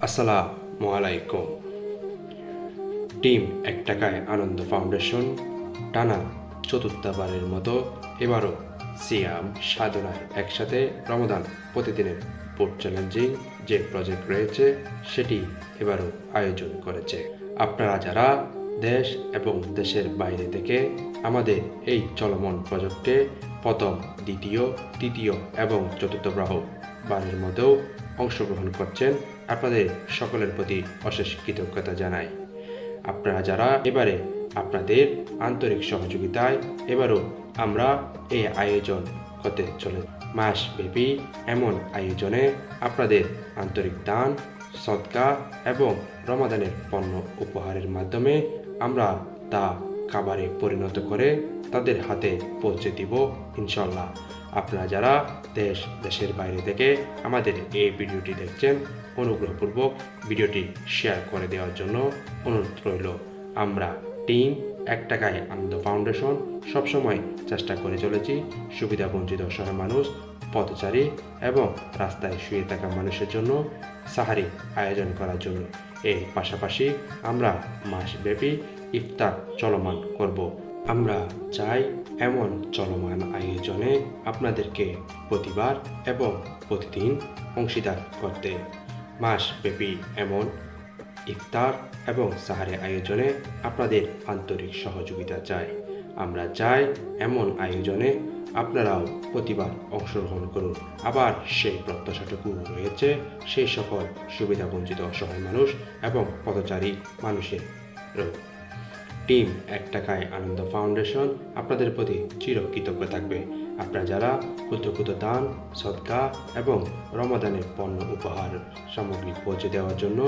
আসসালামু আলাইকুম। টিম এক টাকায় আনন্দ ফাউন্ডেশন টানা চতুর্থবারের মতো এবারও সিয়াম সাধনায় একসাথে রমাদান প্রতিদিনের ফুড চ্যালেঞ্জিং যে প্রজেক্ট রয়েছে সেটি এবারও আয়োজন করেছে। আপনারা যারা দেশ এবং দেশের বাইরে থেকে আমাদের এই চলমান প্রজেক্টে প্রথম, দ্বিতীয়, তৃতীয় এবং চতুর্থ বারের মধ্যেও অংশগ্রহণ করছেন, আপনাদের সকলের প্রতি অশেষ কৃতজ্ঞতা জানাই। আপনারা যারা এবারে আপনাদের আন্তরিক সহযোগিতায় এবারও আমরা এই আয়োজন করতে চলে মাসব্যাপী এমন আয়োজনে আপনাদের আন্তরিক দান, সদকা এবং রমাদানের পণ্য উপহারের মাধ্যমে আমরা তা খাবারে পরিণত করে তাদের হাতে পৌঁছে দিব ইনশাল্লাহ। আপনারা যারা দেশের বাইরে থেকে আমাদের এই ভিডিওটি দেখছেন, অনুগ্রহপূর্বক ভিডিওটি শেয়ার করে দেওয়ার জন্য অনুরোধ রইল। আমরা টিম এক টাকায় আনন্দ ফাউন্ডেশন সবসময় চেষ্টা করে চলেছি সুবিধাবঞ্চিত অসহায় মানুষ, পথচারী এবং রাস্তায় শুয়ে থাকা মানুষের জন্য সাহারি আয়োজন করার জন্য। এর পাশাপাশি আমরা মাসব্যাপী ইফতার চলমান করব। আমরা চাই এমন চলমান আয়োজনে আপনাদেরকে প্রতিবার এবং প্রতিদিন অংশীদার করতে। মাসব্যাপী এমন ইফতার এবং সাহারি আয়োজনে আপনাদের আন্তরিক সহযোগিতা চাই। আমরা চাই এমন আয়োজনে আপনারাও প্রতিবার অংশগ্রহণ করুন। আবার সেই প্রত্যাশাটুকু রয়েছে সেই সকল সুবিধাবঞ্চিত অসহায় মানুষ এবং পথচারী মানুষের। টিম এক টাকায় আনন্দ ফাউন্ডেশন আপনাদের প্রতি চিরকৃতজ্ঞ থাকবে। আপনারা যারা ক্ষুদ্র দান, সদকা এবং রমাদানের পণ্য উপহার সামগ্রী পৌঁছে দেওয়ার জন্য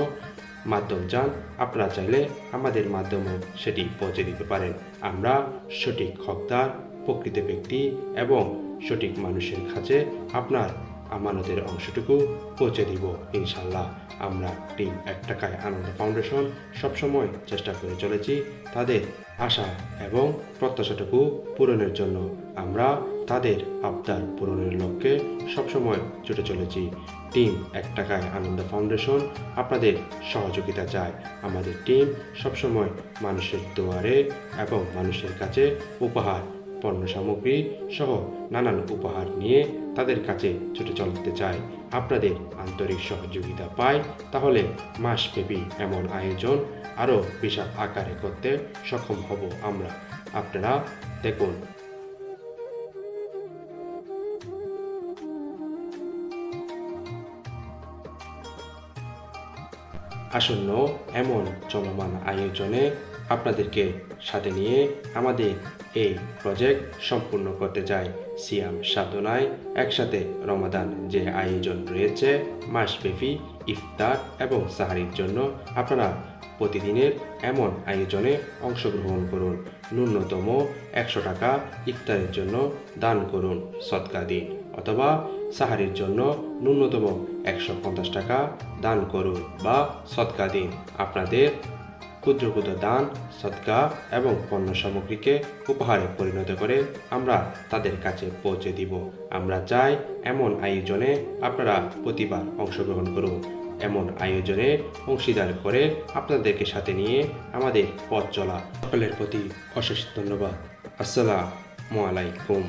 মাধ্যম চান, আপনারা চাইলে আমাদের মাধ্যমেও সেটি পৌঁছে দিতে পারেন। আমরা সঠিক হকদার, প্রকৃত ব্যক্তি এবং সঠিক মানুষের কাছে আপনার আমানতের অংশটুকু পৌঁছে দিব ইনশাল্লাহ। আমরা টিম এক টাকায় আনন্দ ফাউন্ডেশন সবসময় চেষ্টা করে চলেছি তাদের আশা এবং প্রত্যাশাটুকু পূরণের জন্য। আমরা তাদের আবদার পূরণের লক্ষ্যে সবসময় ছুটে চলেছি। টিম এক টাকায় আনন্দ ফাউন্ডেশন আপনাদের সহযোগিতা চায়। আমাদের টিম সবসময় মানুষের দুয়ারে এবং মানুষের কাছে উপহার, পণ্য সামগ্রী সহ নানান উপহার নিয়ে তাদের কাছে ছুটে চলতে চাই। আপনাদের আন্তরিক সহযোগিতা পাই তাহলে মাসব্যাপী এমন আয়োজন আরও বিশাল আকারে করতে সক্ষম হব আমরা। আপনারা দেখুন। আসন্ন এমন চলমান আয়োজনে আপনাদেরকে সাথে নিয়ে আমাদের এই প্রজেক্ট সম্পূর্ণ করতে চাই। সিয়াম সাধনায় একসাথে রমাদান যে আয়োজন রয়েছে মাসব্যাপী ইফতার এবং সাহারির জন্য আপনারা প্রতিদিনের এমন আয়োজনে অংশগ্রহণ করুন। ন্যূনতম 100 টাকা ইফতারের জন্য দান করুন, সদকা দিন, অথবা সাহারির জন্য ন্যূনতম 150 টাকা দান করুন বা সদকা দিন। আপনাদের ক্ষুদ্র দান, সদকা এবং পণ্য সামগ্রীকে উপহারে পরিণত করে আমরা তাদের কাছে পৌঁছে দিব। আমরা চাই এমন আয়োজনে আপনারা প্রতিবার অংশগ্রহণ করুন। এমন আয়োজনে অংশীদার করে আপনাদেরকে সাথে নিয়ে আমাদের পথ চলা। সকলের প্রতি অশেষ ধন্যবাদ। আসসালামু আলাইকুম।